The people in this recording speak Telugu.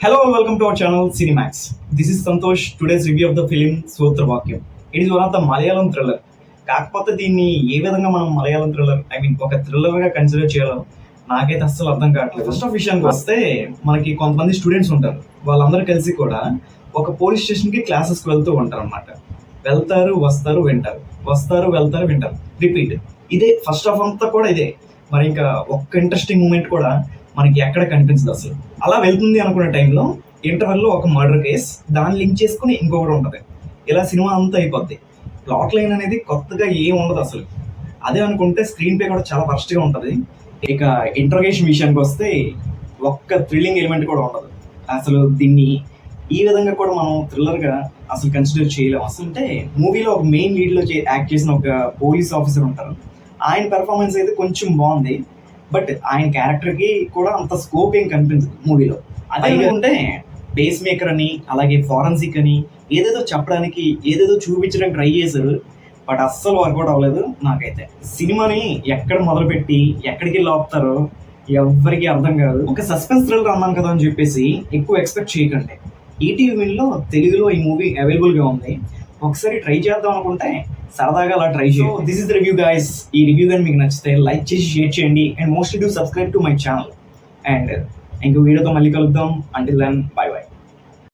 Hello and welcome to our channel Cinemax. This is Santosh. Today's review of the film Sotravakyam. It is one of the Malayalam thriller. కాకపోతే దీన్ని ఏ విధంగా మనం మలయాళం థ్రిల్లర్ ఒక థ్రిల్లర్ గా కన్సిడర్ చేయాలో నాకైతే అస్సలు అర్థం కావట్లేదు. ఫస్ట్ ఆఫ్ విషయానికి వస్తే మనకి కొంతమంది స్టూడెంట్స్ ఉంటారు. వాళ్ళందరూ కలిసి కూడా ఒక పోలీస్ స్టేషన్ కి క్లాసెస్ కి వెళ్తూ ఉంటారు అనమాట. వెళ్తారు, వస్తారు, వింటారు, వస్తారు, వెళ్తారు, వింటారు, రిపీట్. ఇదే ఫస్ట్ ఆఫ్ అంతా కూడా ఇదే. మరి ఇంకా ఒక్క ఇంట్రెస్టింగ్ మూమెంట్ కూడా మనకి ఎక్కడ కనిపించదు అసలు. అలా వెళ్తుంది అనుకునే టైంలో ఇంటర్వెల్లో ఒక మర్డర్ కేస్, దాన్ని లింక్ చేసుకుని ఇంకొకటి ఉంటుంది. ఇలా సినిమా అంతా అయిపోద్ది. ప్లాట్ లైన్ అనేది కొత్తగా ఏం ఉండదు అసలు. అదే అనుకుంటే స్క్రీన్ ప్లే కూడా చాలా వర్స్ట్గా ఉంటుంది. ఇక ఇంట్రోగేషన్ విషయానికి వస్తే ఒక్క థ్రిల్లింగ్ ఎలిమెంట్ కూడా ఉండదు అసలు. దీన్ని ఈ విధంగా కూడా మనం థ్రిల్లర్గా అసలు కన్సిడర్ చేయలేము. అసలు అంటే మూవీలో ఒక మెయిన్ లీడ్లో యాక్ట్ చేసిన ఒక పోలీస్ ఆఫీసర్ ఉంటారు. ఆయన పెర్ఫార్మెన్స్ అయితే కొంచెం బాగుంది, బట్ ఆయన క్యారెక్టర్కి కూడా అంత స్కోప్ ఏం కనిపించదు మూవీలో. అదే అనుకుంటే పేస్ మేకర్ అని, అలాగే ఫారెన్సిక్ అని ఏదేదో చెప్పడానికి, ఏదేదో చూపించడానికి ట్రై చేశారు, బట్ అస్సలు వర్కౌట్ అవ్వలేదు నాకైతే. సినిమాని ఎక్కడ మొదలుపెట్టి ఎక్కడికి లాపుతారో ఎవ్వరికి అర్థం కాదు. ఒక సస్పెన్స్ థ్రిల్లర్ అన్నాం కదా అని చెప్పేసి ఎక్కువ ఎక్స్పెక్ట్ చేయకండి. ఈటీవీ విన్లో తెలుగులో ఈ మూవీ అవైలబుల్గా ఉంది. ఒకసారి ట్రై చేద్దాం అనుకుంటే సరదాగా అలా ట్రై చేయండి. This is the review guys. ఈ రివ్యూ కానీ మీకు నచ్చితే లైక్ చేసి షేర్ చేయండి and mostly do subscribe to my channel. And ఇంకో వీడియోతో మళ్ళీ కలుద్దాం. Until then bye by.